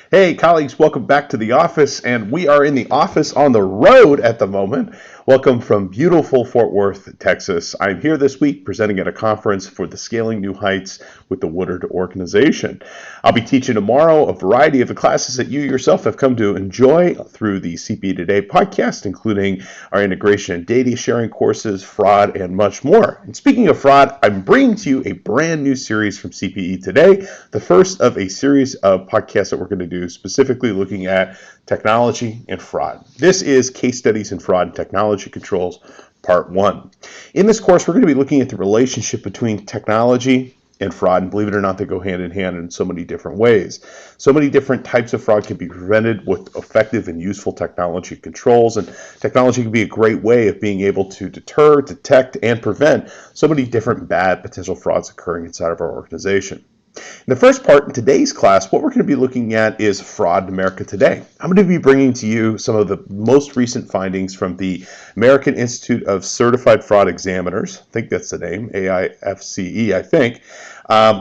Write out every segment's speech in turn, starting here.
Hey, colleagues, welcome back to the office, and we are in the office on the road at the moment. Welcome from beautiful Fort Worth, Texas. I'm here this week presenting at a conference for the Scaling New Heights with the Woodard organization. I'll be teaching tomorrow a variety of the classes that you yourself have come to enjoy through the CPE Today podcast, including our integration and data sharing courses, fraud, and much more. And speaking of fraud, I'm bringing to you a brand new series from CPE Today, the first of a series of podcasts that we're going to do specifically looking at technology and fraud. This is Case Studies in Fraud and Technology Controls, Part 1. In this course, we're going to be looking at the relationship between technology and fraud, and believe it or not, they go hand in hand in so many different ways. So many different types of fraud can be prevented with effective and useful technology controls, and technology can be a great way of being able to deter, detect, and prevent so many different bad potential frauds occurring inside of our organization. In the first part in today's class, what we're going to be looking at is fraud in America today. I'm going to be bringing to you some of the most recent findings from the American Institute of Certified Fraud Examiners. I think that's the name, AIFCE, I think.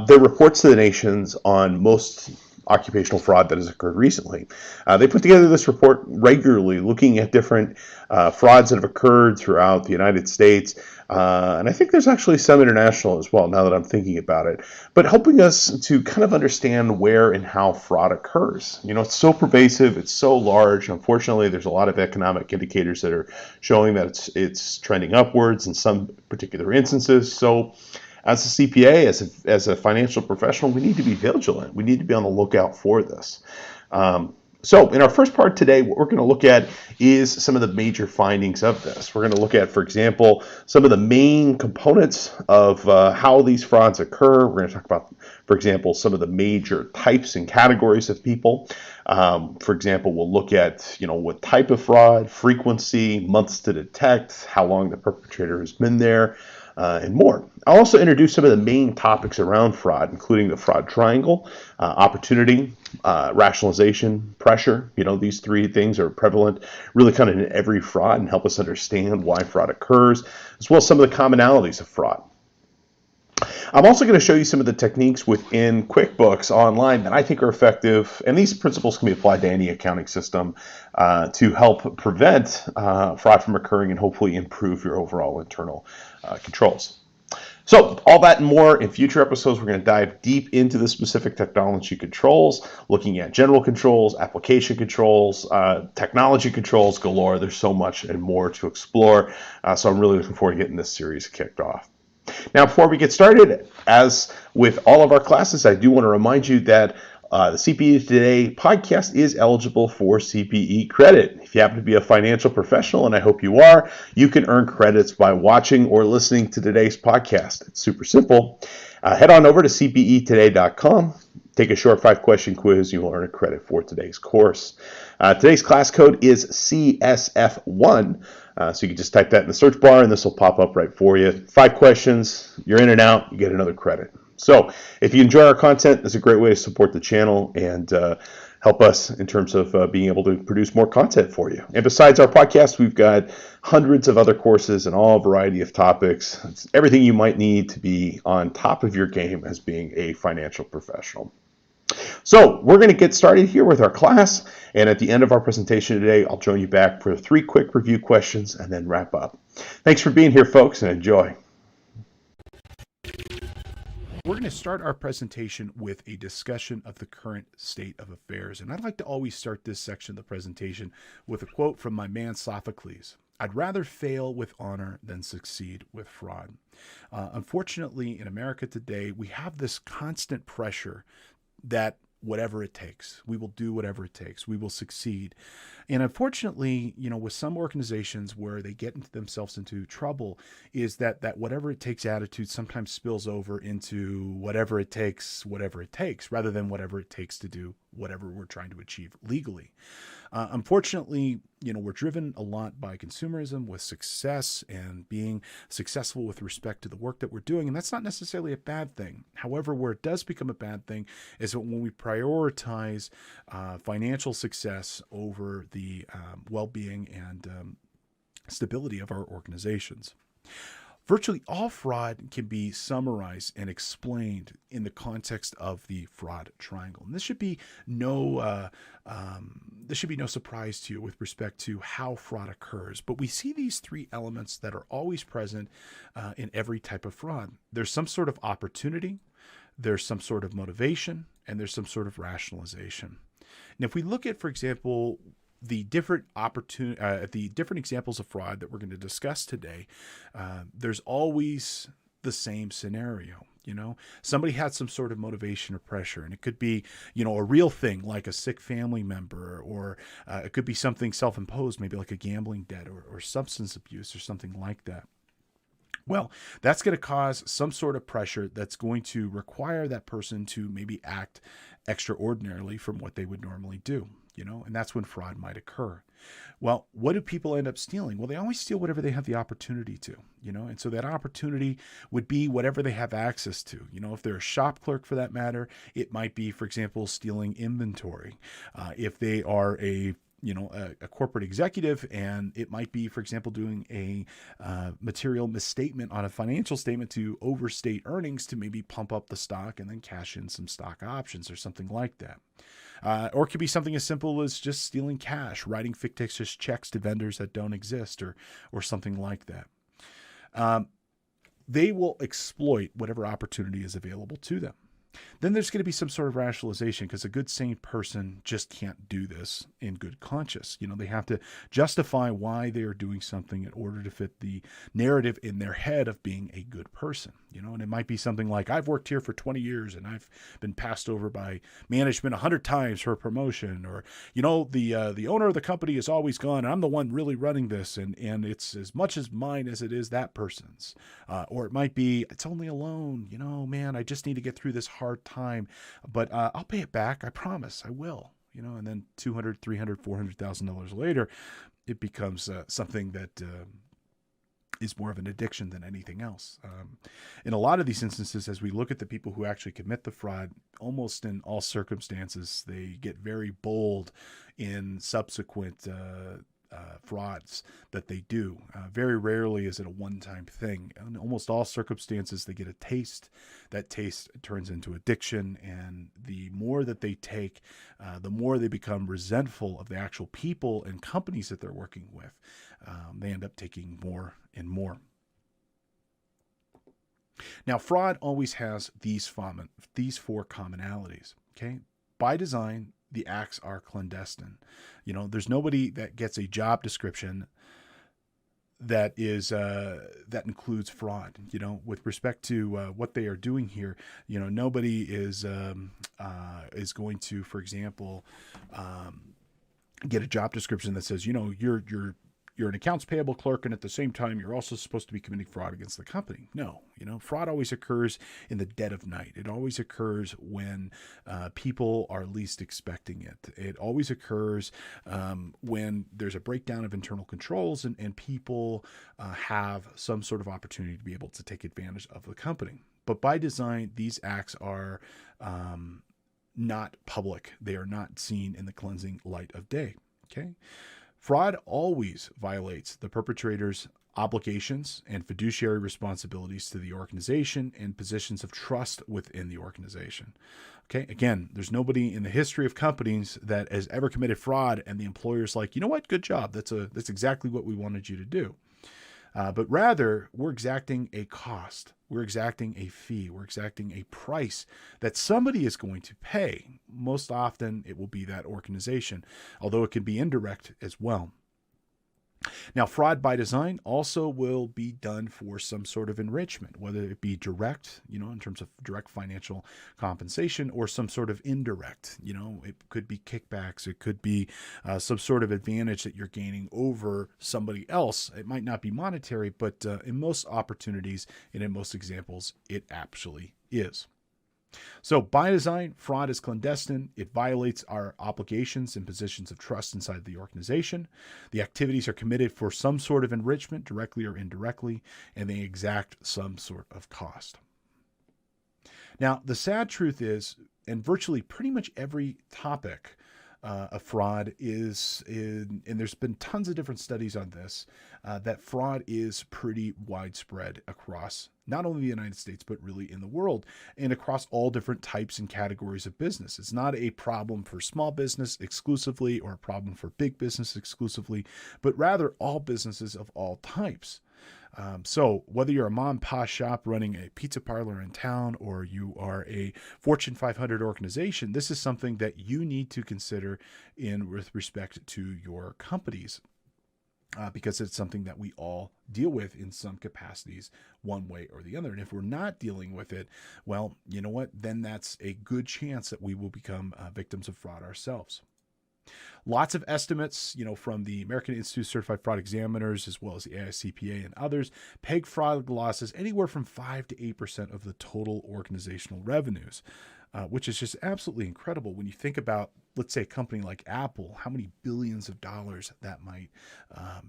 Their reports to the nations on most occupational fraud that has occurred recently. They put together this report regularly looking at different frauds that have occurred throughout the United States. And I think there's actually some international as well, now that I'm thinking about it, but helping us to kind of understand where and how fraud occurs. You know, it's so pervasive, it's so large. Unfortunately, there's a lot of economic indicators that are showing that it's trending upwards in some particular instances. So as a CPA, as a financial professional, we need to be vigilant. We need to be on the lookout for this. So in our first part today, what we're going to look at is some of the major findings of this. We're going to look at, for example, some of the main components of how these frauds occur. We're going to talk about, for example, some of the major types and categories of people. For example, we'll look at, what type of fraud, frequency, months to detect, how long the perpetrator has been there, and more. I'll also introduce some of the main topics around fraud, including the fraud triangle, opportunity, rationalization, pressure. These three things are prevalent really kind of in every fraud and help us understand why fraud occurs, as well as some of the commonalities of fraud. I'm also going to show you some of the techniques within QuickBooks online that I think are effective, and these principles can be applied to any accounting system to help prevent fraud from occurring and hopefully improve your overall internal controls. So all that and more in future episodes. We're going to dive deep into the specific technology controls, looking at general controls, application controls, technology controls galore. There's so much and more to explore. So I'm really looking forward to getting this series kicked off. Now, before we get started, as with all of our classes, I do want to remind you that the CPE Today podcast is eligible for CPE credit. If you happen to be a financial professional, and I hope you are, you can earn credits by watching or listening to today's podcast. It's super simple. Head on over to cpetoday.com. Take a short 5-question quiz. You will earn a credit for today's course. Today's class code is CSF1. So you can just type that in the search bar and this will pop up right for you. 5 questions, you're in and out, you get another credit. So if you enjoy our content, it's a great way to support the channel and help us in terms of being able to produce more content for you. And besides our podcast, we've got hundreds of other courses and all variety of topics. It's everything you might need to be on top of your game as being a financial professional. So we're going to get started here with our class, and at the end of our presentation today, I'll join you back for 3 quick review questions and then wrap up. Thanks for being here, folks, and enjoy. We're going to start our presentation with a discussion of the current state of affairs, and I'd like to always start this section of the presentation with a quote from my man Sophocles. I'd rather fail with honor than succeed with fraud. Unfortunately, in America today, we have this constant pressure that whatever it takes, we will do whatever it takes, we will succeed. And unfortunately, with some organizations where they get themselves into trouble is that whatever it takes attitude sometimes spills over into whatever it takes, rather than whatever it takes to do whatever we're trying to achieve legally. Unfortunately, we're driven a lot by consumerism with success and being successful with respect to the work that we're doing. And that's not necessarily a bad thing. However, where it does become a bad thing is when we prioritize financial success over the well-being and stability of our organizations. Virtually all fraud can be summarized and explained in the context of the fraud triangle. And this should be no surprise to you with respect to how fraud occurs. But we see these three elements that are always present in every type of fraud. There's some sort of opportunity, there's some sort of motivation, and there's some sort of rationalization. And if we look at, for example, the different examples of fraud that we're going to discuss today, there's always the same scenario. Somebody had some sort of motivation or pressure, and it could be, a real thing like a sick family member, or it could be something self-imposed, maybe like a gambling debt or substance abuse or something like that. Well, that's going to cause some sort of pressure that's going to require that person to maybe act extraordinarily from what they would normally do, and that's when fraud might occur. Well, what do people end up stealing? Well, they always steal whatever they have the opportunity to, and so that opportunity would be whatever they have access to. If they're a shop clerk for that matter, it might be, for example, stealing inventory. If they are a corporate executive, and it might be, for example, doing a material misstatement on a financial statement to overstate earnings to maybe pump up the stock and then cash in some stock options or something like that. Or it could be something as simple as just stealing cash, writing fictitious checks to vendors that don't exist, or something like that. They will exploit whatever opportunity is available to them. Then there's going to be some sort of rationalization, because a good sane person just can't do this in good conscience. They have to justify why they are doing something in order to fit the narrative in their head of being a good person. And it might be something like, I've worked here for 20 years and I've been passed over by management 100 times for a promotion, or, the owner of the company is always gone and I'm the one really running this, and it's as much as mine as it is that person's. Or it might be, it's only a loan, man, I just need to get through this hard time, but I'll pay it back. I promise I will, and then $200,000, $300,000, $400,000 later, it becomes something that is more of an addiction than anything else. In a lot of these instances, as we look at the people who actually commit the fraud, almost in all circumstances, they get very bold in subsequent frauds that they do. Very rarely is it a one-time thing. In almost all circumstances, they get a taste. That taste turns into addiction, and the more that they take, the more they become resentful of the actual people and companies that they're working with. They end up taking more and more. Now, fraud always has these four commonalities. Okay, by design, the acts are clandestine. There's nobody that gets a job description that includes fraud. With respect to what they are doing here, nobody is going to, for example, get a job description that says, you're an accounts payable clerk, and at the same time, you're also supposed to be committing fraud against the company. No, fraud always occurs in the dead of night. It always occurs when people are least expecting it. It always occurs when there's a breakdown of internal controls and people have some sort of opportunity to be able to take advantage of the company. But by design, these acts are not public. They are not seen in the cleansing light of day. Okay. Fraud always violates the perpetrator's obligations and fiduciary responsibilities to the organization and positions of trust within the organization. Okay, again, there's nobody in the history of companies that has ever committed fraud and the employer's like, you know what, good job. That's exactly what we wanted you to do. But rather, we're exacting a cost. We're exacting a fee. We're exacting a price that somebody is going to pay. Most often, it will be that organization, although it can be indirect as well. Now, fraud by design also will be done for some sort of enrichment, whether it be direct, in terms of direct financial compensation, or some sort of indirect. It could be kickbacks. It could be some sort of advantage that you're gaining over somebody else. It might not be monetary, but in most opportunities and in most examples, it actually is. So by design, fraud is clandestine. It violates our obligations and positions of trust inside the organization. The activities are committed for some sort of enrichment, directly or indirectly, and they exact some sort of cost. Now, the sad truth is, in virtually pretty much every topic of fraud and there's been tons of different studies on this, that fraud is pretty widespread across not only the United States, but really in the world and across all different types and categories of business. It's not a problem for small business exclusively or a problem for big business exclusively, but rather all businesses of all types. So whether you're a mom and pop shop running a pizza parlor in town or you are a Fortune 500 organization, this is something that you need to consider with respect to your companies. Because it's something that we all deal with in some capacities, one way or the other. And if we're not dealing with it, well, you know what? Then that's a good chance that we will become victims of fraud ourselves. Lots of estimates, from the American Institute of Certified Fraud Examiners, as well as the ACPE and others, peg fraud losses anywhere from 5 to 8% of the total organizational revenues, which is just absolutely incredible when you think about, let's say, a company like Apple, how many billions of dollars that might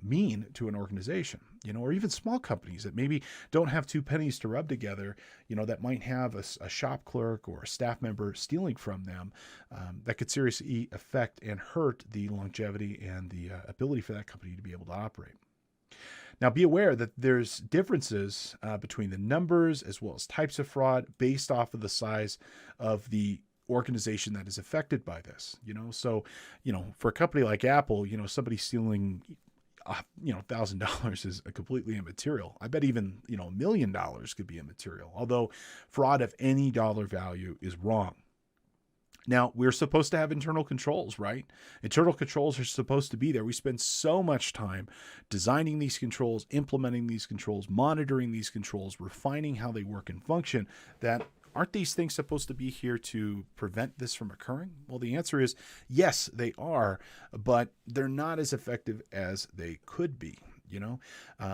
mean to an organization, or even small companies that maybe don't have two pennies to rub together, that might have a shop clerk or a staff member stealing from them, that could seriously affect and hurt the longevity and the ability for that company to be able to operate. Now, be aware that there's differences between the numbers as well as types of fraud based off of the size of the organization that is affected by this. So, for a company like Apple, somebody stealing, $1,000 is completely immaterial. I bet even, $1 million could be immaterial, although fraud of any dollar value is wrong. Now, we're supposed to have internal controls, right? Internal controls are supposed to be there. We spend so much time designing these controls, implementing these controls, monitoring these controls, refining how they work and function, that aren't these things supposed to be here to prevent this from occurring? Well, the answer is yes, they are, but they're not as effective as they could be.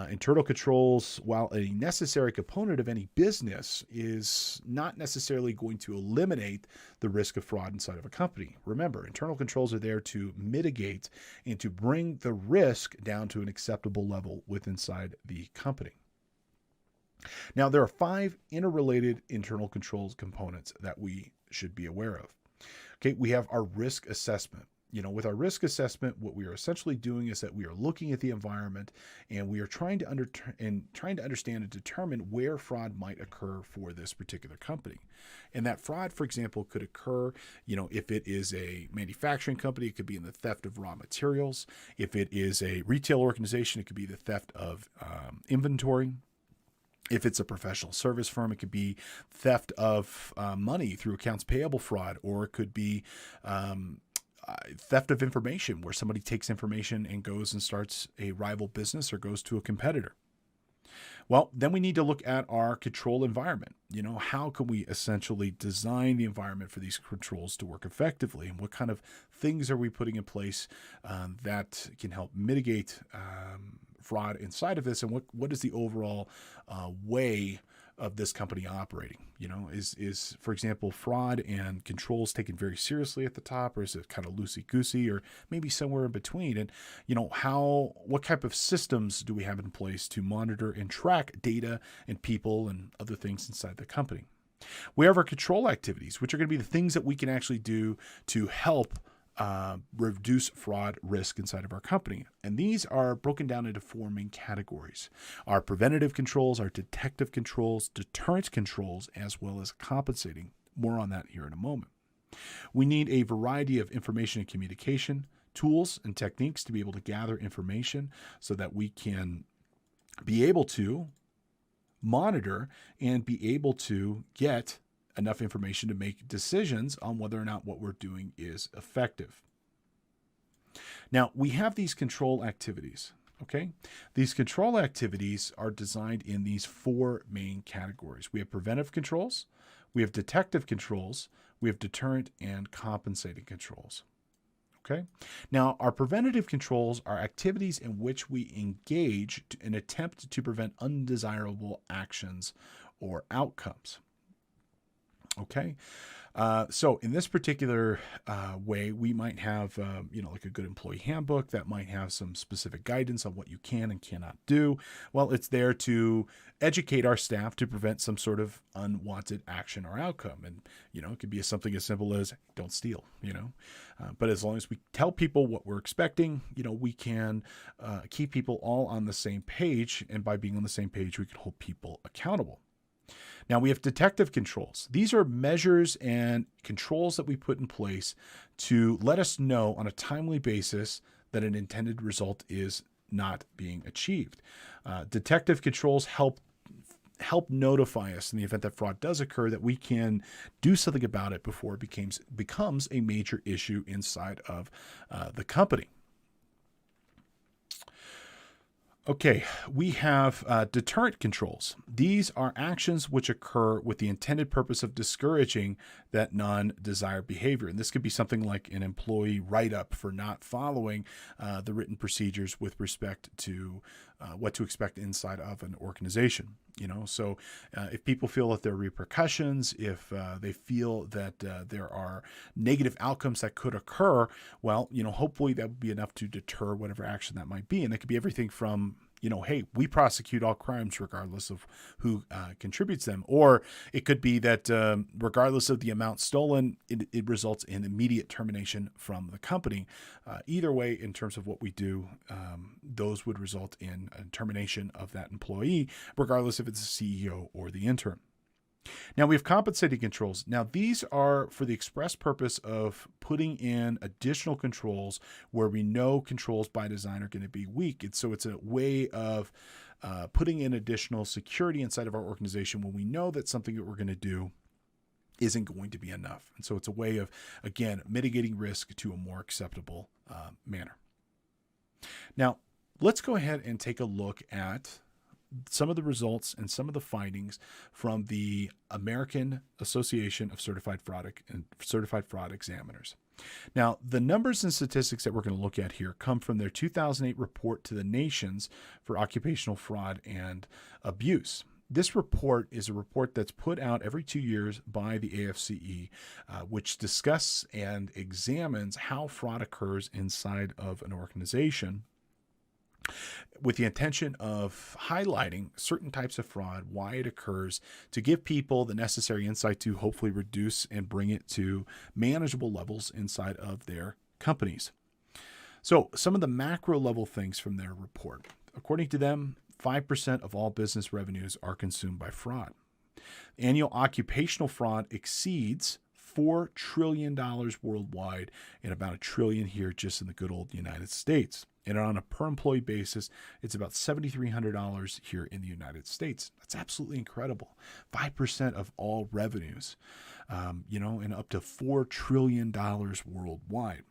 Internal controls, while a necessary component of any business, is not necessarily going to eliminate the risk of fraud inside of a company. Remember, internal controls are there to mitigate and to bring the risk down to an acceptable level inside the company. Now, there are 5 interrelated internal controls components that we should be aware of. Okay, we have our risk assessment. With our risk assessment, what we are essentially doing is that we are looking at the environment and we are trying to understand and determine where fraud might occur for this particular company. And that fraud, for example, could occur, if it is a manufacturing company, it could be in the theft of raw materials. If it is a retail organization, it could be the theft of inventory. If it's a professional service firm, it could be theft of money through accounts payable fraud, or it could be theft of information, where somebody takes information and goes and starts a rival business or goes to a competitor. Well, then we need to look at our control environment. How can we essentially design the environment for these controls to work effectively? And what kind of things are we putting in place that can help mitigate fraud inside of this? And what is the overall way of this company operating? Is for example, fraud and controls taken very seriously at the top, or is it kind of loosey-goosey, or maybe somewhere in between? And what type of systems do we have in place to monitor and track data and people and other things inside the company? We have our control activities, which are going to be the things that we can actually do to help reduce fraud risk inside of our company. And these are broken down into 4 main categories: our preventative controls, our detective controls, deterrent controls, as well as compensating. More on that here in a moment. We need a variety of information and communication tools and techniques to be able to gather information so that we can be able to monitor and be able to get enough information to make decisions on whether or not what we're doing is effective. Now, we have these control activities, okay? These control activities are designed in these 4 main categories. We have preventive controls, we have detective controls, we have deterrent and compensating controls. Okay. Now, our preventative controls are activities in which we engage in an attempt to prevent undesirable actions or outcomes. Okay. So in this particular way, we might have, like a good employee handbook that might have some specific guidance on what you can and cannot do. Well, it's there to educate our staff to prevent some sort of unwanted action or outcome. And, it could be something as simple as don't steal, but as long as we tell people what we're expecting, we can keep people all on the same page. And by being on the same page, we can hold people accountable. Now we have detective controls. These are measures and controls that we put in place to let us know on a timely basis that an intended result is not being achieved. Detective controls help notify us in the event that fraud does occur, that we can do something about it before it becomes a major issue inside of the company. Okay, we have deterrent controls. These are actions which occur with the intended purpose of discouraging that non-desired behavior. And this could be something like an employee write-up for not following the written procedures with respect to what to expect inside of an organization. So if people feel that there are repercussions, if they feel that there are negative outcomes that could occur, well, hopefully that would be enough to deter whatever action that might be. And it could be everything from, hey, we prosecute all crimes regardless of who contributes them. Or it could be that regardless of the amount stolen, it results in immediate termination from the company. Either way, in terms of what we do, those would result in a termination of that employee, regardless if it's the CEO or the intern. Now we have compensating controls. Now these are for the express purpose of putting in additional controls where we know controls by design are going to be weak. It's a way of putting in additional security inside of our organization when we know that something that we're going to do isn't going to be enough. And so it's a way of, again, mitigating risk to a more acceptable manner. Now let's go ahead and take a look at some of the results and some of the findings from the American Association of Certified Fraud Examiners. Now, the numbers and statistics that we're going to look at here come from their 2008 report to the nations for occupational fraud and abuse. This report is a report that's put out every 2 years by the ACFE, which discusses and examines how fraud occurs inside of an organization, with the intention of highlighting certain types of fraud, why it occurs, to give people the necessary insight to hopefully reduce and bring it to manageable levels inside of their companies. So some of the macro level things from their report. According to them, 5% of all business revenues are consumed by fraud. Annual occupational fraud exceeds $4 trillion worldwide and about $1 trillion here just in the good old United States. And on a per employee basis, it's about $7,300 here in the United States. That's absolutely incredible. 5% of all revenues, and up to $4 trillion worldwide.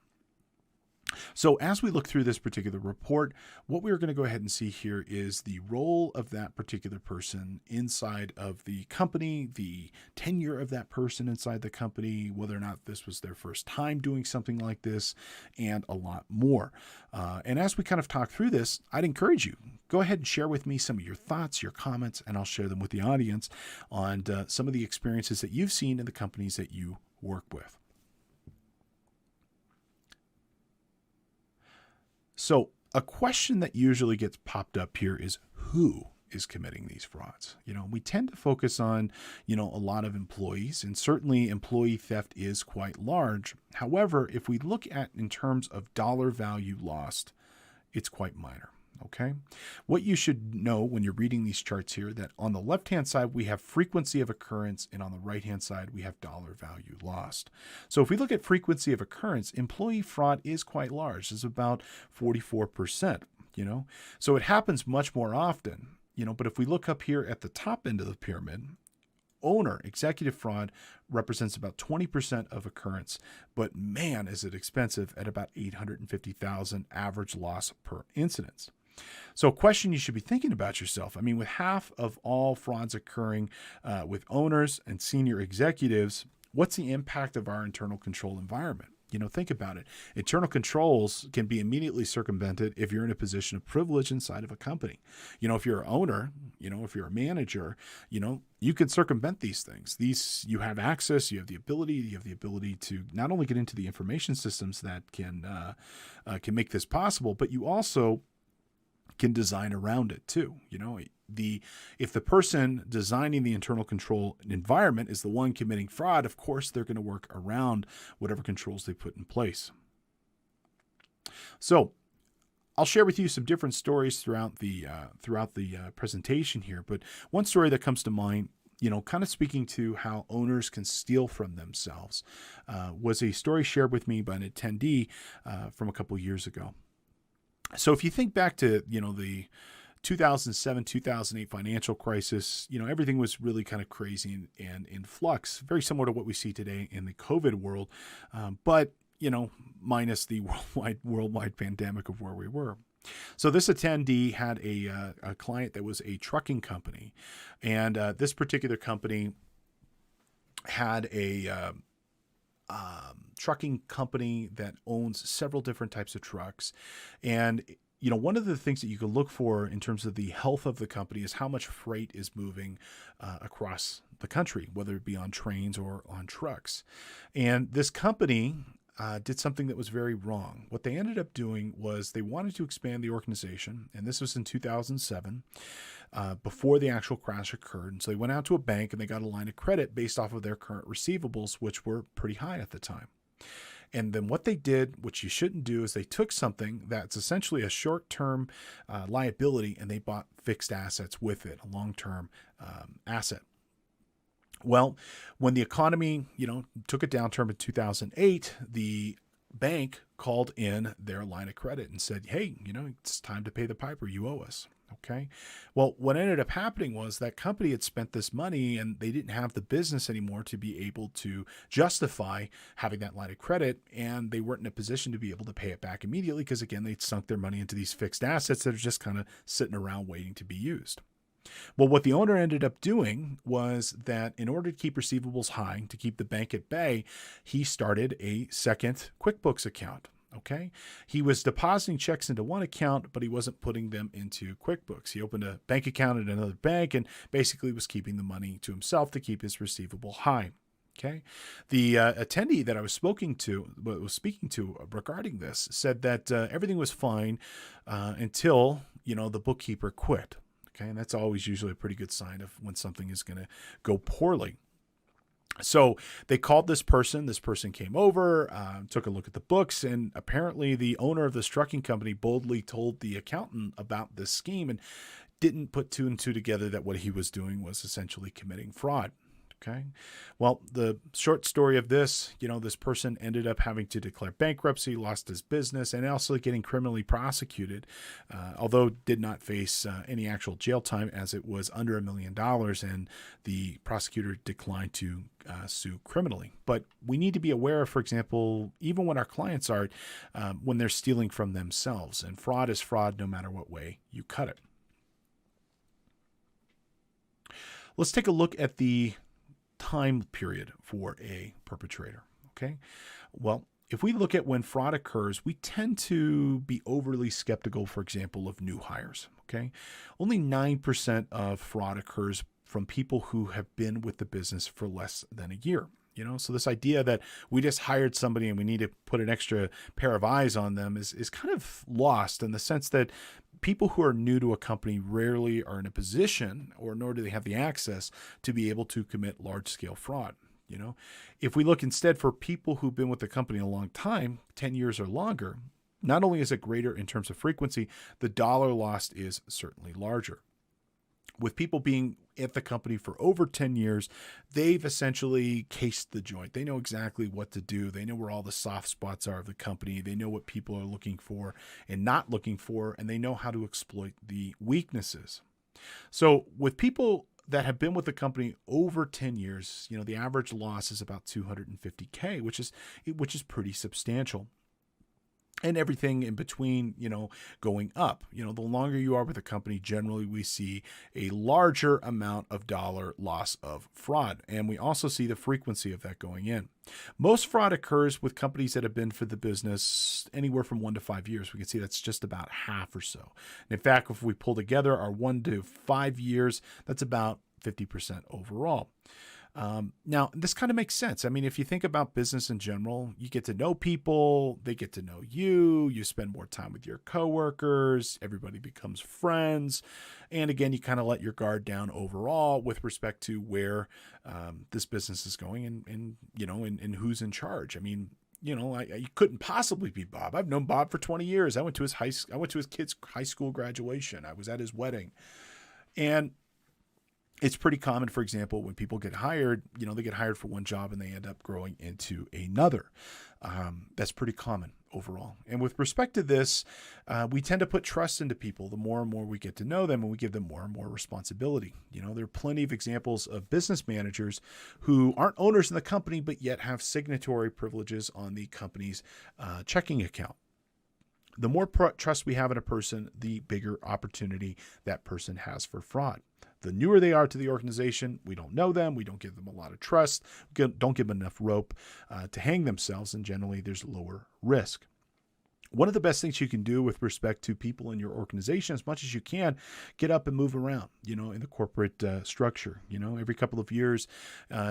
So as we look through this particular report, what we're going to go ahead and see here is the role of that particular person inside of the company, the tenure of that person inside the company, whether or not this was their first time doing something like this, and a lot more. And as we kind of talk through this, I'd encourage you, go ahead and share with me some of your thoughts, your comments, and I'll share them with the audience on some of the experiences that you've seen in the companies that you work with. So a question that usually gets popped up here is who is committing these frauds? We tend to focus on, a lot of employees, and certainly employee theft is quite large. However, if we look at in terms of dollar value lost, it's quite minor. Okay. What you should know when you're reading these charts here, that on the left-hand side, we have frequency of occurrence, and on the right-hand side, we have dollar value lost. So if we look at frequency of occurrence, employee fraud is quite large. It's about 44%, so it happens much more often, but if we look up here at the top end of the pyramid, executive fraud represents about 20% of occurrence, but man, is it expensive at about $850,000 average loss per incidence. So a question you should be thinking about yourself. With half of all frauds occurring with owners and senior executives, what's the impact of our internal control environment? Think about it. Internal controls can be immediately circumvented if you're in a position of privilege inside of a company. If you're an owner, if you're a manager, you can circumvent these things. You have access, you have the ability to not only get into the information systems that can make this possible, but you also can design around it too. If the person designing the internal control environment is the one committing fraud, of course they're going to work around whatever controls they put in place. So I'll share with you some different stories throughout the presentation here, but one story that comes to mind, kind of speaking to how owners can steal from themselves, was a story shared with me by an attendee from a couple years ago. So if you think back to, the 2007, 2008 financial crisis, everything was really kind of crazy and in flux, very similar to what we see today in the COVID world, but, minus the worldwide pandemic of where we were. So this attendee had a client that was a trucking company, and this particular company had a trucking company that owns several different types of trucks. And, one of the things that you can look for in terms of the health of the company is how much freight is moving across the country, whether it be on trains or on trucks. And this company did something that was very wrong. What they ended up doing was they wanted to expand the organization, and this was in 2007, before the actual crash occurred. And so they went out to a bank and they got a line of credit based off of their current receivables, which were pretty high at the time. And then what they did, which you shouldn't do, is they took something that's essentially a short-term liability, and they bought fixed assets with it, a long-term asset. Well, when the economy, took a downturn in 2008, the bank called in their line of credit and said, hey, it's time to pay the piper. You owe us. Okay. Well, what ended up happening was that company had spent this money and they didn't have the business anymore to be able to justify having that line of credit. And they weren't in a position to be able to pay it back immediately because, again, they'd sunk their money into these fixed assets that are just kind of sitting around waiting to be used. Well, what the owner ended up doing was that in order to keep receivables high, to keep the bank at bay, he started a second QuickBooks account. Okay. He was depositing checks into one account, but he wasn't putting them into QuickBooks. He opened a bank account at another bank and basically was keeping the money to himself to keep his receivable high. Okay. The attendee that I was speaking to regarding this said that everything was fine until, the bookkeeper quit. Okay. And that's always usually a pretty good sign of when something is going to go poorly. So they called this person. This person came over, took a look at the books, and apparently the owner of this trucking company boldly told the accountant about this scheme and didn't put two and two together that what he was doing was essentially committing fraud. Okay. Well, the short story of this, this person ended up having to declare bankruptcy, lost his business, and also getting criminally prosecuted, although did not face any actual jail time as it was under $1 million, and the prosecutor declined to sue criminally. But we need to be aware of, for example, even when our clients are, when they're stealing from themselves, and fraud is fraud no matter what way you cut it. Let's take a look at the time period for a perpetrator. Okay. Well, if we look at when fraud occurs, we tend to be overly skeptical, for example, of new hires. Okay. Only 9% of fraud occurs from people who have been with the business for less than a year. So this idea that we just hired somebody and we need to put an extra pair of eyes on them is kind of lost in the sense that people who are new to a company rarely are in a position, or nor do they have the access to be able to commit large-scale fraud. If we look instead for people who've been with the company a long time, 10 years or longer, not only is it greater in terms of frequency, the dollar lost is certainly larger. With people being at the company for over 10 years, they've essentially cased the joint. They know exactly what to do. They know where all the soft spots are of the company. They know what people are looking for and not looking for, and they know how to exploit the weaknesses. So with people that have been with the company over 10 years, the average loss is about $250K, which is pretty substantial. and everything in between, going up. The longer you are with a company, generally we see a larger amount of dollar loss of fraud. And we also see the frequency of that going in. Most fraud occurs with companies that have been for the business anywhere from 1 to 5 years. We can see that's just about half or so. And in fact, if we pull together our 1 to 5 years, that's about 50% overall. Now, this kind of makes sense. I mean, if you think about business in general, you get to know people, they get to know you, you spend more time with your coworkers, everybody becomes friends. And again, you kind of let your guard down overall with respect to where this business is going and who's in charge. I mean, you couldn't possibly be Bob. I've known Bob for 20 years. I went to his kid's high school graduation. I was at his wedding. And it's pretty common, for example, when people get hired, they get hired for one job and they end up growing into another. That's pretty common overall. And with respect to this, we tend to put trust into people the more and more we get to know them, and we give them more and more responsibility. There are plenty of examples of business managers who aren't owners in the company, but yet have signatory privileges on the company's checking account. The more trust we have in a person, the bigger opportunity that person has for fraud. The newer they are to the organization, we don't know them, we don't give them a lot of trust, don't give them enough rope to hang themselves, and generally there's lower risk. One of the best things you can do with respect to people in your organization, as much as you can, get up and move around, in the corporate structure. Every couple of years,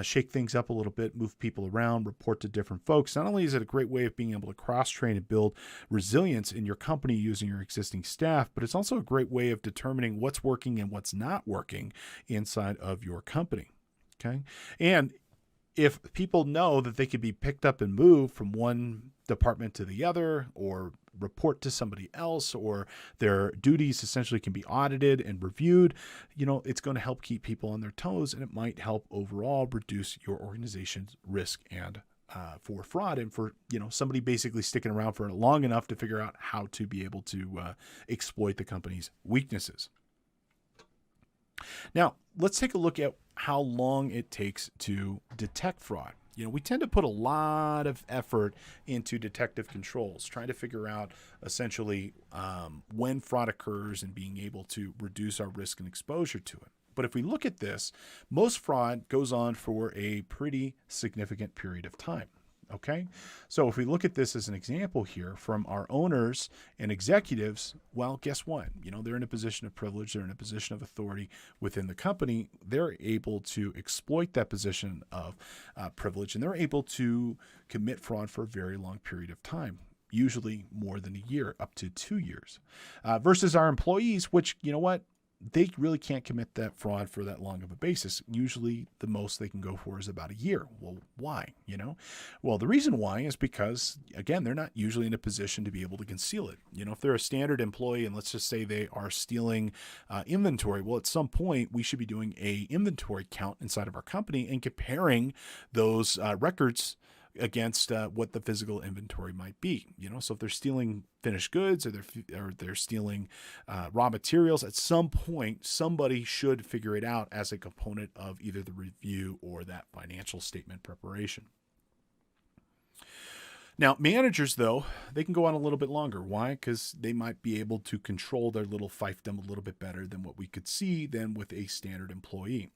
shake things up a little bit, move people around, report to different folks. Not only is it a great way of being able to cross-train and build resilience in your company using your existing staff, but it's also a great way of determining what's working and what's not working inside of your company. Okay. And if people know that they could be picked up and moved from one department to the other, or report to somebody else, or their duties essentially can be audited and reviewed, it's going to help keep people on their toes, and it might help overall reduce your organization's risk and for fraud, and for somebody basically sticking around for long enough to figure out how to be able to exploit the company's weaknesses. Now, let's take a look at how long it takes to detect fraud. We tend to put a lot of effort into detective controls, trying to figure out essentially when fraud occurs and being able to reduce our risk and exposure to it. But if we look at this, most fraud goes on for a pretty significant period of time. Okay, so if we look at this as an example here from our owners and executives, well, guess what? They're in a position of privilege, they're in a position of authority within the company. They're able to exploit that position of privilege, and they're able to commit fraud for a very long period of time, usually more than a year, up to 2 years, versus our employees, which, they really can't commit that fraud for that long of a basis. Usually the most they can go for is about a year. Well, why? Well, the reason why is because, again, they're not usually in a position to be able to conceal it. If they're a standard employee and let's just say they are stealing inventory, well, at some point we should be doing a inventory count inside of our company and comparing those records against what the physical inventory might be. So if they're stealing finished goods or they're stealing raw materials, at some point somebody should figure it out as a component of either the review or that financial statement preparation. Now, managers, though, they can go on a little bit longer. Why? Because they might be able to control their little fiefdom a little bit better than what we could see than with a standard employee.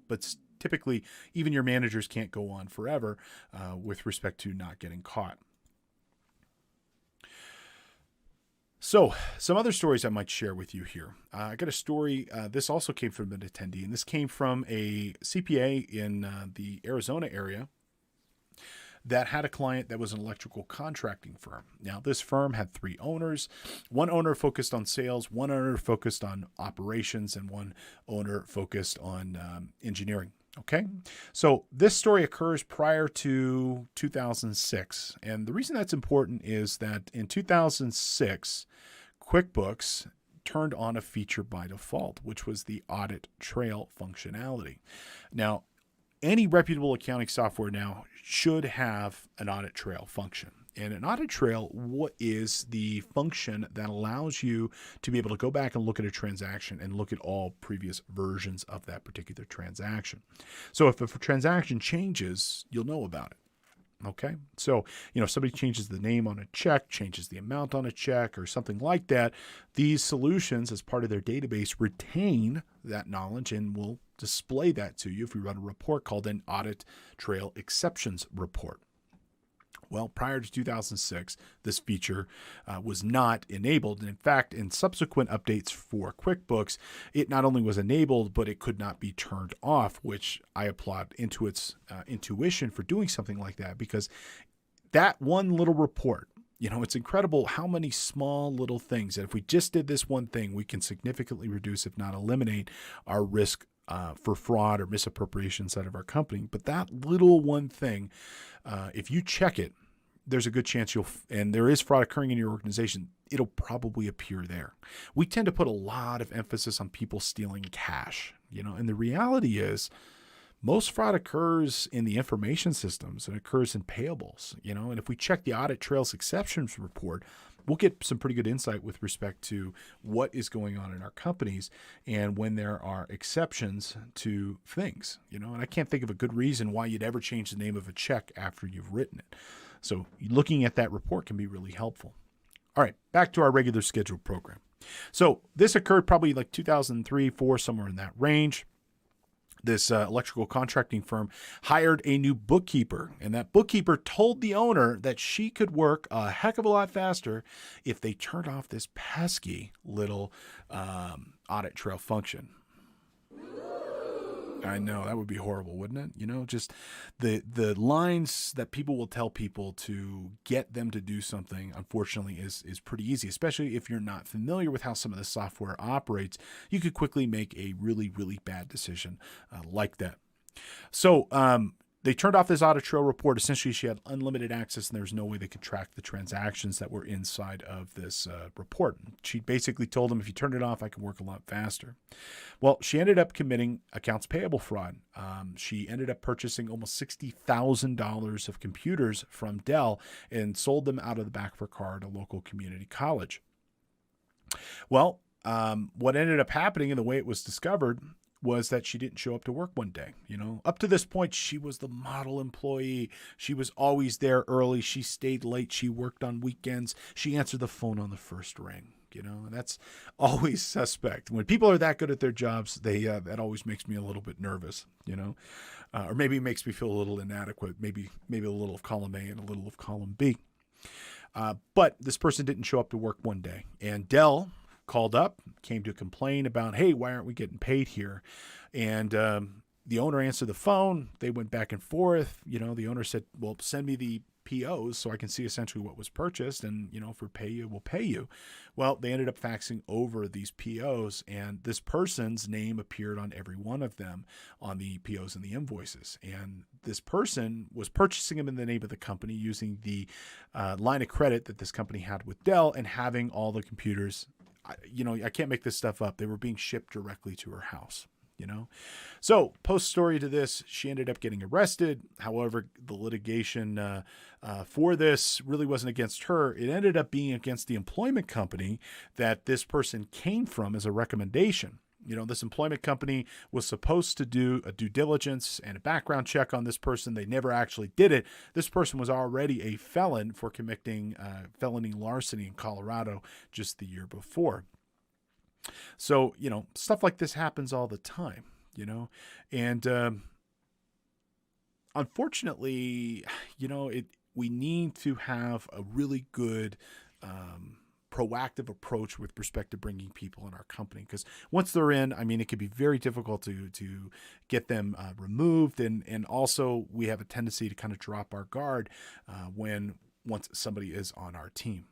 But typically, even your managers can't go on forever with respect to not getting caught. So some other stories I might share with you here. I got a story. This also came from an attendee, and this came from a CPA in the Arizona area that had a client that was an electrical contracting firm. Now, this firm had 3 owners. One owner focused on sales, one owner focused on operations, and one owner focused on engineering. Okay, so this story occurs prior to 2006. And the reason that's important is that in 2006, QuickBooks turned on a feature by default, which was the Audit Trail functionality. Now, any reputable accounting software now should have an audit trail function. And an audit trail, what is the function that allows you to be able to go back and look at a transaction and look at all previous versions of that particular transaction. So if a transaction changes, you'll know about it. Okay. So, if somebody changes the name on a check, changes the amount on a check, or something like that, these solutions, as part of their database, retain that knowledge and will display that to you if we run a report called an Audit Trail Exceptions Report. Well, prior to 2006, this feature was not enabled. And in fact, in subsequent updates for QuickBooks, it not only was enabled, but it could not be turned off, which I applaud Intuit's intuition for doing something like that, because that one little report, it's incredible how many small little things that if we just did this one thing, we can significantly reduce, if not eliminate, our risk for fraud or misappropriation inside of our company. But that little one thing, if you check it, there's a good chance and there is fraud occurring in your organization, it'll probably appear there. We tend to put a lot of emphasis on people stealing cash, and the reality is most fraud occurs in the information systems and occurs in payables, and if we check the Audit Trail's exceptions report, we'll get some pretty good insight with respect to what is going on in our companies and when there are exceptions to things, and I can't think of a good reason why you'd ever change the name of a check after you've written it. So looking at that report can be really helpful. All right, back to our regular scheduled program. So this occurred probably like 2003, 4, somewhere in that range. This electrical contracting firm hired a new bookkeeper, and that bookkeeper told the owner that she could work a heck of a lot faster if they turned off this pesky little Audit Trail function. I know, that would be horrible, wouldn't it? Just the lines that people will tell people to get them to do something, unfortunately, is pretty easy, especially if you're not familiar with how some of the software operates. You could quickly make a really, really bad decision like that. So they turned off this Audit Trail report. Essentially, she had unlimited access, and there was no way they could track the transactions that were inside of this report. She basically told them, if you turn it off, I can work a lot faster. Well, she ended up committing accounts payable fraud. She ended up purchasing almost $60,000 of computers from Dell and sold them out of the back of her car at a local community college. Well, what ended up happening, and the way it was discovered, was that she didn't show up to work one day. Up to this point, she was the model employee. She was always there early. She stayed late. She worked on weekends. She answered the phone on the first ring. And that's always suspect. When people are that good at their jobs, that always makes me a little bit nervous, or maybe it makes me feel a little inadequate. Maybe a little of column A and a little of column B. But this person didn't show up to work one day, and Dell called up, came to complain about, hey, why aren't we getting paid here? And the owner answered the phone. They went back and forth. The owner said, well, send me the POs so I can see essentially what was purchased. And, if we pay you, we'll pay you. Well, they ended up faxing over these POs, and this person's name appeared on every one of them on the POs and the invoices. And this person was purchasing them in the name of the company using the line of credit that this company had with Dell and having all the computers. I can't make this stuff up. They were being shipped directly to her house, So post story to this, she ended up getting arrested. However, the litigation for this really wasn't against her. It ended up being against the employment company that this person came from as a recommendation. This employment company was supposed to do a due diligence and a background check on this person. They never actually did it. This person was already a felon for committing felony larceny in Colorado just the year before. So, stuff like this happens all the time, and unfortunately, we need to have a really good proactive approach with respect to bringing people in our company, because once they're in, it can be very difficult to get them removed, and also we have a tendency to kind of drop our guard once somebody is on our team.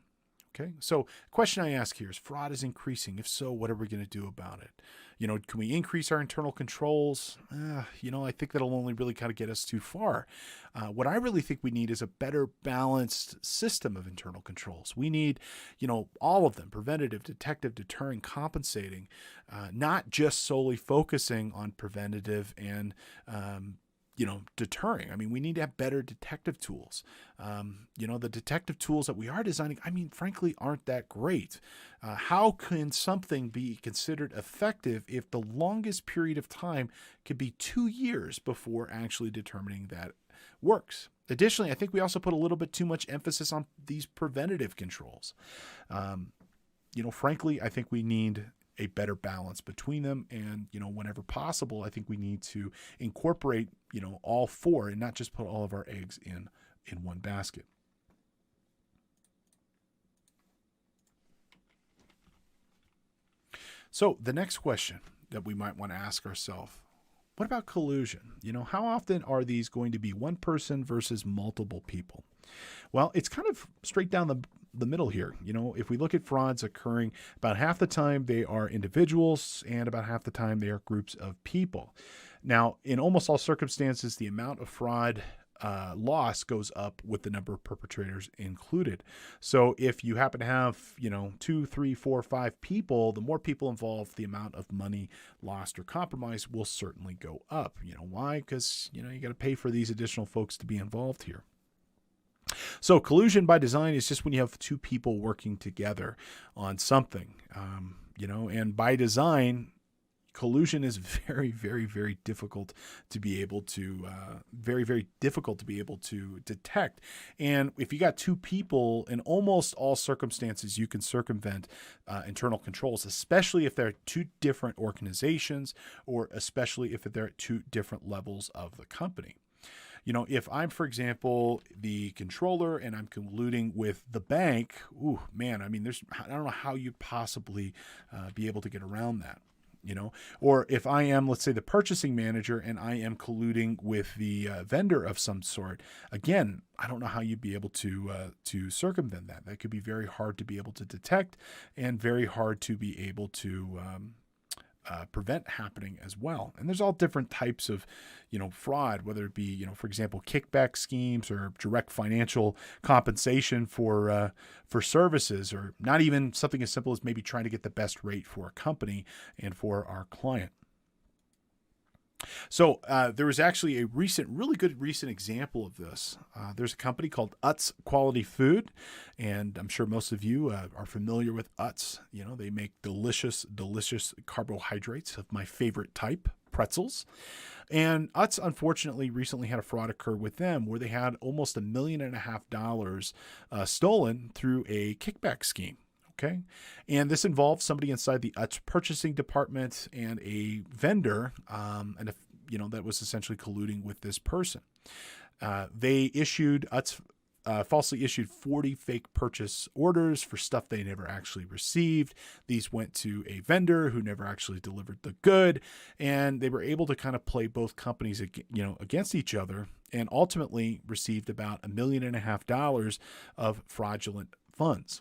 Okay, so question I ask here is, fraud is increasing. If so, what are we going to do about it? Can we increase our internal controls? I think that'll only really kind of get us too far. What I really think we need is a better balanced system of internal controls. We need, all of them: preventative, detective, deterring, compensating, not just solely focusing on preventative and deterring. We need to have better detective tools. The detective tools that we are designing, frankly, aren't that great. How can something be considered effective if the longest period of time could be 2 years before actually determining that works? Additionally, I think we also put a little bit too much emphasis on these preventative controls. Frankly, I think we need a better balance between them. And, whenever possible, I think we need to incorporate, all four and not just put all of our eggs in one basket. So the next question that we might want to ask ourselves, what about collusion? How often are these going to be one person versus multiple people? Well, it's kind of straight down the middle here. If we look at frauds occurring, about half the time they are individuals and about half the time they are groups of people. Now, in almost all circumstances, the amount of fraud loss goes up with the number of perpetrators included. So if you happen to have, 2, 3, 4, 5 people, the more people involved, the amount of money lost or compromised will certainly go up. Why? Because, you got to pay for these additional folks to be involved here. So collusion by design is just when you have two people working together on something, and by design, collusion is very, very, very difficult to be able to, very, very difficult to be able to detect. And if you got two people, in almost all circumstances, you can circumvent internal controls, especially if they're two different organizations, or especially if they're at two different levels of the company. If I'm, for example, the controller and I'm colluding with the bank, I don't know how you'd possibly be able to get around that. Or if I am, let's say, the purchasing manager and I am colluding with the vendor of some sort, again, I don't know how you'd be able to circumvent that. That could be very hard to be able to detect and very hard to be able to prevent happening as well. And there's all different types of, fraud, whether it be, for example, kickback schemes or direct financial compensation for services, or not even something as simple as maybe trying to get the best rate for a company and for our client. So there was actually a really good recent example of this. There's a company called Utz Quality Food, and I'm sure most of you are familiar with Utz. They make delicious carbohydrates of my favorite type, pretzels. And Utz, unfortunately, recently had a fraud occur with them where they had almost $1.5 million stolen through a kickback scheme. Okay. And this involved somebody inside the Utz purchasing department and a vendor, that was essentially colluding with this person. Utz falsely issued 40 fake purchase orders for stuff they never actually received. These went to a vendor who never actually delivered the good, and they were able to kind of play both companies, against each other, and ultimately received about $1.5 million of fraudulent funds.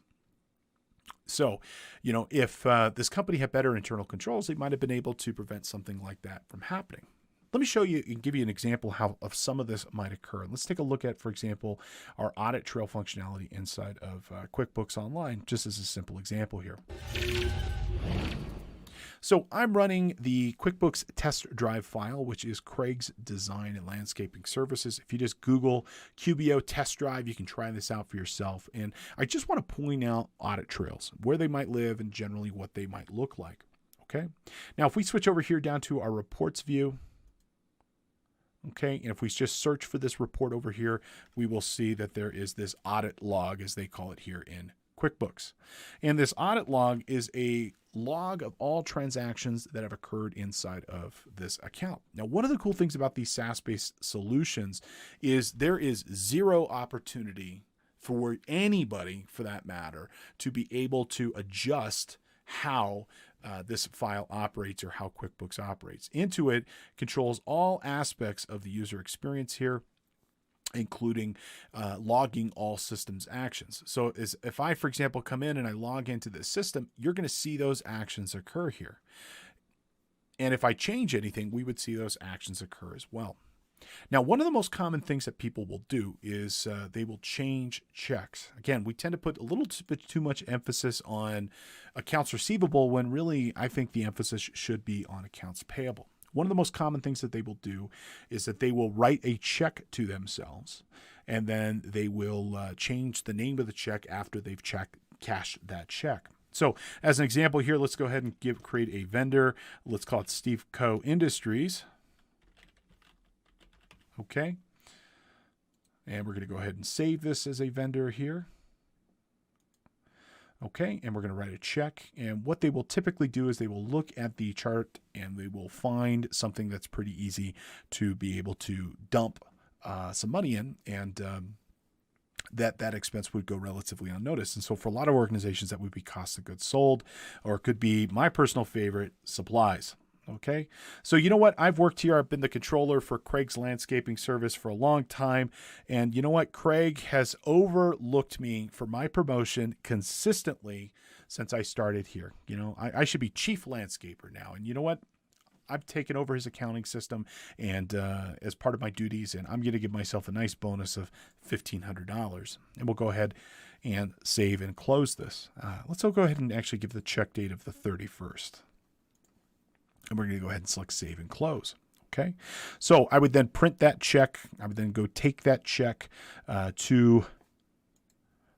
So, if this company had better internal controls, they might have been able to prevent something like that from happening. Let me show you and give you an example of some of this might occur. Let's take a look at, for example, our Audit Trail functionality inside of QuickBooks Online, just as a simple example here. So I'm running the QuickBooks test drive file, which is Craig's Design and Landscaping Services. If you just Google QBO test drive, you can try this out for yourself. And I just want to point out audit trails, where they might live and generally what they might look like. Okay. Now, if we switch over here down to our reports view, okay, and if we just search for this report over here, we will see that there is this audit log, as they call it here in QuickBooks. And this audit log is a log of all transactions that have occurred inside of this account. Now, one of the cool things about these SaaS-based solutions is there is zero opportunity for anybody, for that matter, to be able to adjust how this file operates or how QuickBooks operates. Intuit controls all aspects of the user experience here, including logging all systems actions. So if I, for example, come in and I log into this system, you're going to see those actions occur here. And if I change anything, we would see those actions occur as well. Now, one of the most common things that people will do is they will change checks. Again, we tend to put a little bit too much emphasis on accounts receivable when really I think the emphasis should be on accounts payable. One of the most common things that they will do is that they will write a check to themselves, and then they will change the name of the check after they've cashed that check. So as an example here, let's go ahead and create a vendor. Let's call it Steve Co. Industries. Okay. And we're going to go ahead and save this as a vendor here. Okay, and we're going to write a check. And what they will typically do is they will look at the chart and they will find something that's pretty easy to be able to dump some money in, and that expense would go relatively unnoticed. And so for a lot of organizations, that would be cost of goods sold, or it could be my personal favorite, supplies. Okay, so you know what? I've worked here. I've been the controller for Craig's landscaping service for a long time. And you know what? Craig has overlooked me for my promotion consistently since I started here. You know, I should be chief landscaper now. And you know what? I've taken over his accounting system and as part of my duties, and I'm going to give myself a nice bonus of $1,500. And we'll go ahead and save and close this. Let's go ahead and actually give the check date of the 31st. And we're going to go ahead and select save and close. Okay. So I would then print that check. I would then go take that check to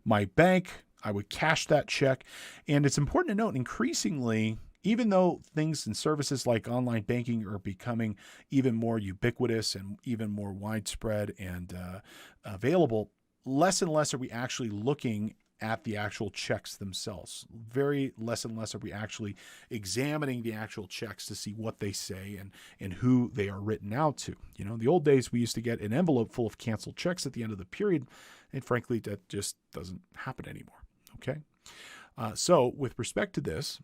my bank. I would cash that check. And it's important to note, increasingly, even though things and services like online banking are becoming even more ubiquitous and even more widespread and available, less and less are we actually looking at the actual checks themselves. Very less and less are we actually examining the actual checks to see what they say and who they are written out to. You know, in the old days, we used to get an envelope full of canceled checks at the end of the period, and frankly, that just doesn't happen anymore. Okay, so with respect to this,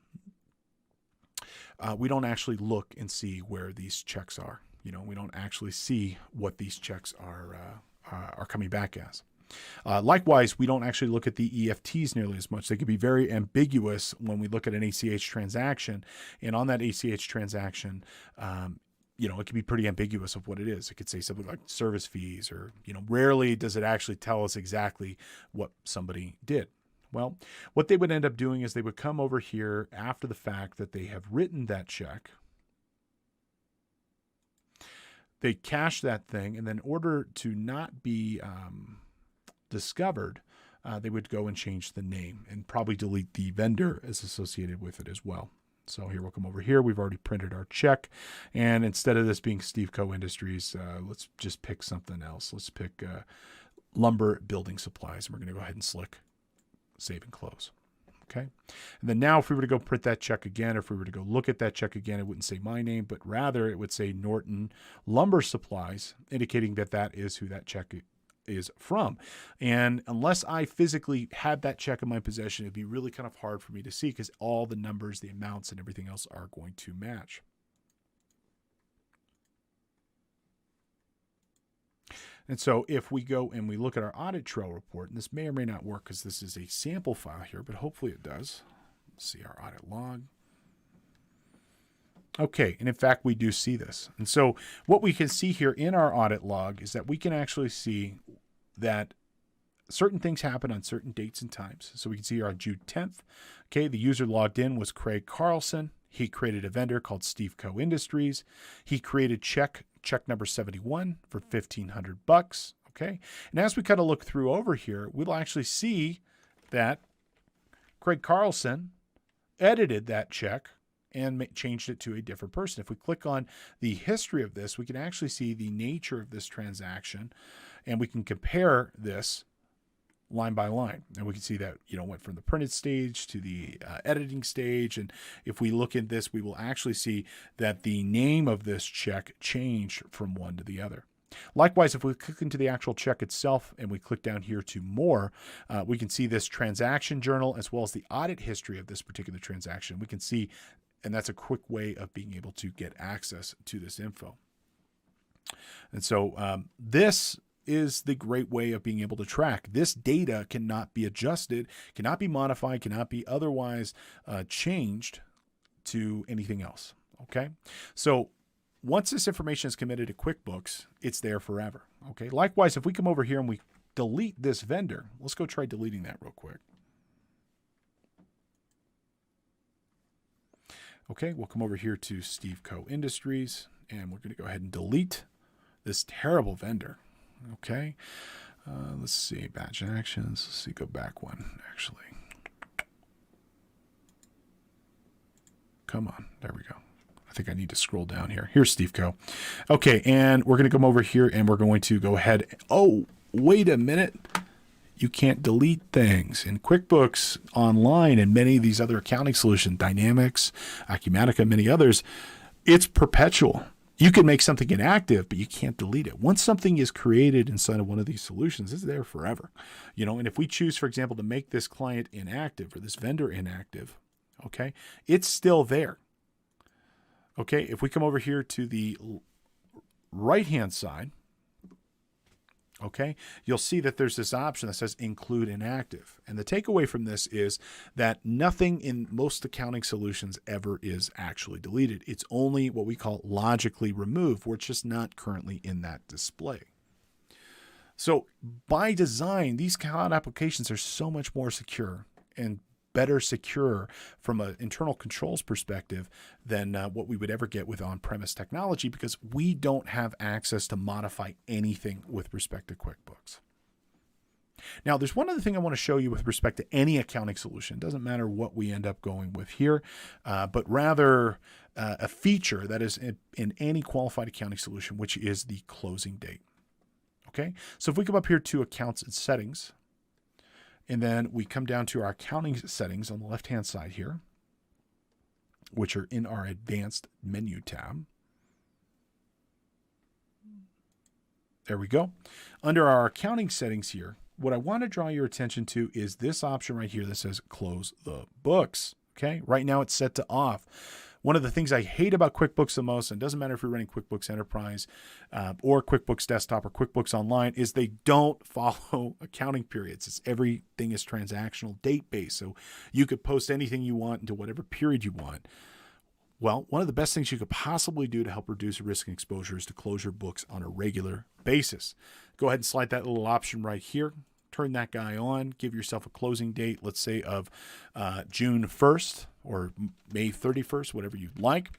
we don't actually look and see where these checks are. You know, we don't actually see what these checks are coming back as. Likewise, we don't actually look at the EFTs nearly as much. They can be very ambiguous when we look at an ACH transaction. And on that ACH transaction, you know, it can be pretty ambiguous of what it is. It could say something like service fees, or, you know, rarely does it actually tell us exactly what somebody did. Well, what they would end up doing is they would come over here after the fact that they have written that check. They cash that thing, and then in order to not be discovered, they would go and change the name and probably delete the vendor as associated with it as well. So here we'll come over here. We've already printed our check. And instead of this being Steve Co. Industries, let's just pick something else. Let's pick lumber building supplies. And we're going to go ahead and select save and close. Okay. And then now if we were to go print that check again, or if we were to go look at that check again, it wouldn't say my name, but rather it would say Norton Lumber Supplies, indicating that that is who that check is from. And unless I physically had that check in my possession, it'd be really kind of hard for me to see, because all the numbers, the amounts, and everything else are going to match. And so if we go and we look at our Audit Trail report, and this may or may not work because this is a sample file here, but hopefully it does. Let's see our audit log. Okay, and in fact, we do see this. And so what we can see here in our audit log is that we can actually see that certain things happen on certain dates and times. So we can see here on June 10th, okay, the user logged in was Craig Carlson. He created a vendor called Steve Co. Industries. He created check number 71 for $1,500. Okay. And as we kind of look through over here, we'll actually see that Craig Carlson edited that check and changed it to a different person. If we click on the history of this, we can actually see the nature of this transaction, and we can compare this line by line. And we can see that, you know, went from the printed stage to the editing stage. And if we look at this, we will actually see that the name of this check changed from one to the other. Likewise, if we click into the actual check itself and we click down here to more, we can see this transaction journal as well as the audit history of this particular transaction. We can see, and that's a quick way of being able to get access to this info. And so this is the great way of being able to track. This data cannot be adjusted, cannot be modified, cannot be otherwise changed to anything else. Okay. So once this information is committed to QuickBooks, it's there forever. Okay. Likewise, if we come over here and we delete this vendor, let's go try deleting that real quick. Okay. We'll come over here to Steve Co. Industries, and we're going to go ahead and delete this terrible vendor. Okay, let's see, batch actions. Let's see, go back one, actually. Come on, there we go. I think I need to scroll down here. Here's Steve Co. Okay, and we're going to come over here and we're going to go ahead. Oh, wait a minute, you can't delete things. In QuickBooks Online and many of these other accounting solutions, Dynamics, Acumatica, many others, it's perpetual. You can make something inactive, but you can't delete it. Once something is created inside of one of these solutions, it's there forever. And if we choose, for example, to make this client inactive or this vendor inactive, okay, it's still there. Okay, if we come over here to the right-hand side, okay, you'll see that there's this option that says include inactive. And the takeaway from this is that nothing in most accounting solutions ever is actually deleted. It's only what we call logically removed, where it's just not currently in that display. So by design, these cloud applications are so much more secure and better secure from an internal controls perspective than what we would ever get with on-premise technology, because we don't have access to modify anything with respect to QuickBooks. Now, there's one other thing I want to show you with respect to any accounting solution. It doesn't matter what we end up going with here, but rather a feature that is in any qualified accounting solution, which is the closing date. Okay, so if we come up here to Accounts and Settings, and then we come down to our accounting settings on the left-hand side here, which are in our advanced menu tab. There we go. Under our accounting settings here, what I want to draw your attention to is this option right here that says close the books. Okay, right now it's set to off. One of the things I hate about QuickBooks the most, and it doesn't matter if you're running QuickBooks Enterprise or QuickBooks Desktop or QuickBooks Online, is they don't follow accounting periods. Everything is transactional, date-based, so you could post anything you want into whatever period you want. Well, one of the best things you could possibly do to help reduce risk and exposure is to close your books on a regular basis. Go ahead and slide that little option right here. Turn that guy on. Give yourself a closing date, let's say of June 1st or May 31st, whatever you'd like.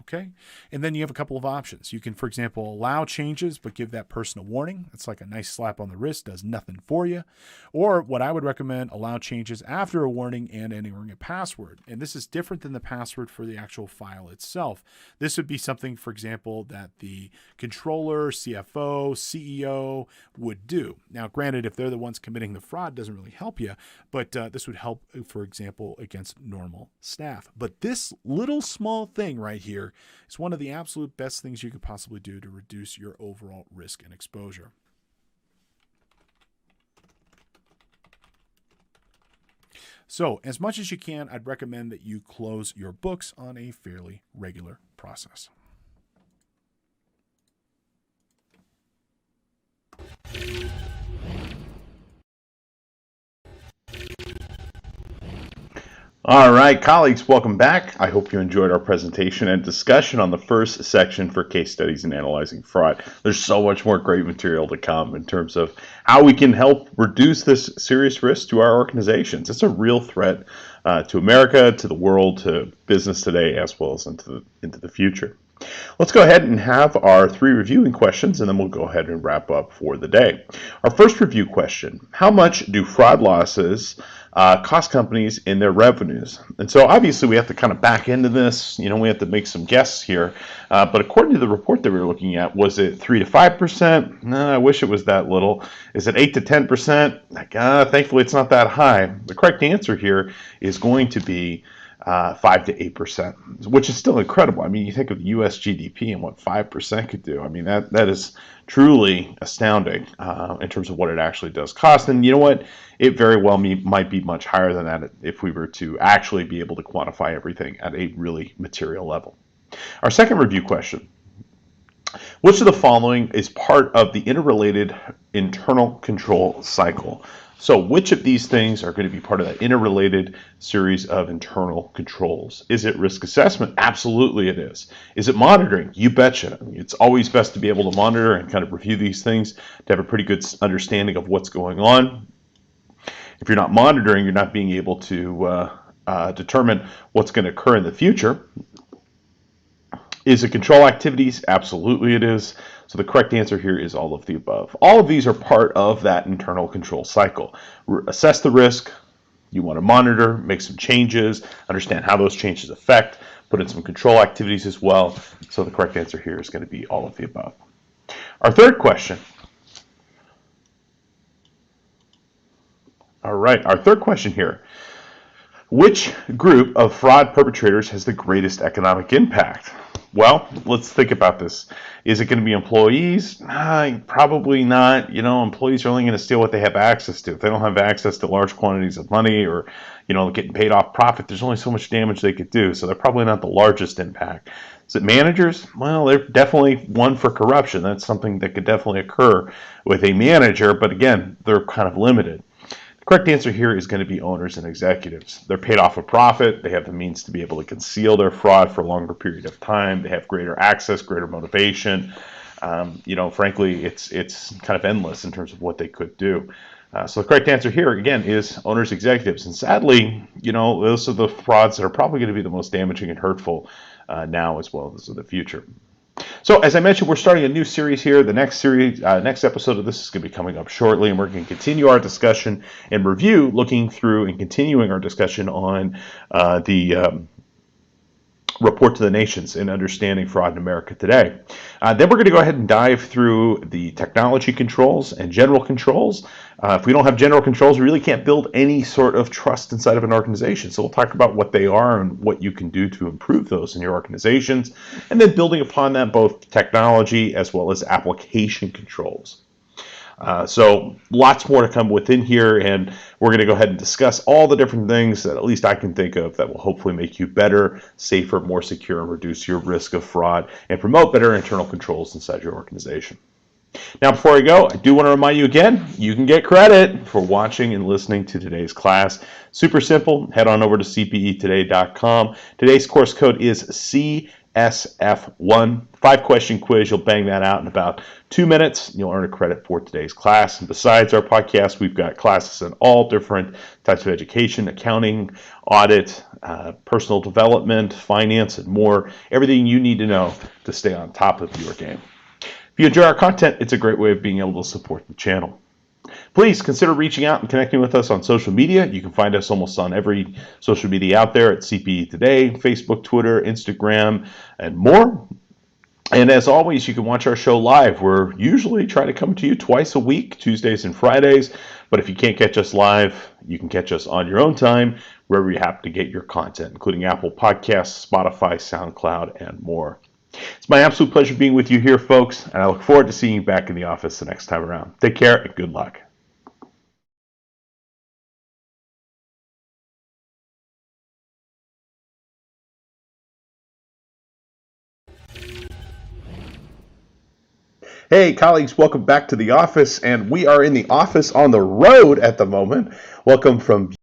Okay, and then you have a couple of options. You can, for example, allow changes, but give that person a warning. It's like a nice slap on the wrist, does nothing for you. Or what I would recommend, allow changes after a warning and entering a password. And this is different than the password for the actual file itself. This would be something, for example, that the controller, CFO, CEO would do. Now, granted, if they're the ones committing the fraud, it doesn't really help you, but this would help, for example, against normal staff. But this little small thing right here is one of the absolute best things you could possibly do to reduce your overall risk and exposure. So, as much as you can, I'd recommend that you close your books on a fairly regular process. All right, colleagues, welcome back. I hope you enjoyed our presentation and discussion on the first section for case studies and analyzing fraud. There's so much more great material to come in terms of how we can help reduce this serious risk to our organizations. It's a real threat to America, to the world, to business today, as well as into the future. Let's go ahead and have our 3 reviewing questions, and then we'll go ahead and wrap up for the day. Our first review question: how much do fraud losses cost companies in their revenues? And so obviously we have to kind of back into this. We have to make some guesses here. But according to the report that we were looking at, was it 3 to 5%? No, I wish it was that little. Is it 8 to 10%? Thankfully, it's not that high. The correct answer here is going to be 5 to 8%, which is still incredible. I mean, you think of U.S. GDP and what 5% could do. I mean, that is truly astounding in terms of what it actually does cost. And you know what? It very well might be much higher than that if we were to actually be able to quantify everything at a really material level. Our second review question: which of the following is part of the interrelated internal control cycle? So which of these things are going to be part of that interrelated series of internal controls? Is it risk assessment? Absolutely it is. Is it monitoring? You betcha. It's always best to be able to monitor and kind of review these things to have a pretty good understanding of what's going on. If you're not monitoring, you're not being able to determine what's going to occur in the future. Is it control activities? Absolutely it is. So the correct answer here is all of the above. All of these are part of that internal control cycle. Assess the risk. You want to monitor, make some changes, understand how those changes affect, put in some control activities as well. So the correct answer here is going to be all of the above. Our third question: All right, our third question here. Which group of fraud perpetrators has the greatest economic impact? Well, let's think about this. Is it going to be employees? Probably not. Employees are only going to steal what they have access to. If they don't have access to large quantities of money or, getting paid off profit, there's only so much damage they could do. So they're probably not the largest impact. Is it managers? Well, they're definitely one for corruption. That's something that could definitely occur with a manager, but again, they're kind of limited. The correct answer here is going to be owners and executives. They're paid off a profit. They have the means to be able to conceal their fraud for a longer period of time. They have greater access, greater motivation. Frankly, it's kind of endless in terms of what they could do. So the correct answer here, again, is owners, executives. And sadly, those are the frauds that are probably going to be the most damaging and hurtful now as well as in the future. So as I mentioned, we're starting a new series here. The next episode of this is going to be coming up shortly, and we're going to continue our discussion and review, looking through and continuing our discussion on the report to the nations in understanding fraud in America today. Then we're going to go ahead and dive through the technology controls and general controls. If we don't have general controls, we really can't build any sort of trust inside of an organization. So we'll talk about what they are and what you can do to improve those in your organizations. And then building upon that, both technology as well as application controls. So lots more to come within here, and we're going to go ahead and discuss all the different things that at least I can think of that will hopefully make you better, safer, more secure, and reduce your risk of fraud and promote better internal controls inside your organization. Now, before I go, I do want to remind you again, you can get credit for watching and listening to today's class. Super simple. Head on over to cpetoday.com. Today's course code is CSF1. 5-question quiz. You'll bang that out in about 2 minutes. You'll earn a credit for today's class. And besides our podcast, we've got classes in all different types of education, accounting, audit, personal development, finance, and more. Everything you need to know to stay on top of your game. If you enjoy our content, it's a great way of being able to support the channel. Please consider reaching out and connecting with us on social media. You can find us almost on every social media out there at CPE Today, Facebook, Twitter, Instagram, and more. And as always, you can watch our show live. We're usually trying to come to you twice a week, Tuesdays and Fridays. But if you can't catch us live, you can catch us on your own time, wherever you happen to get your content, including Apple Podcasts, Spotify, SoundCloud, and more. It's my absolute pleasure being with you here, folks, and I look forward to seeing you back in the office the next time around. Take care and good luck. Hey, colleagues, welcome back to the office, and we are in the office on the road at the moment. Welcome from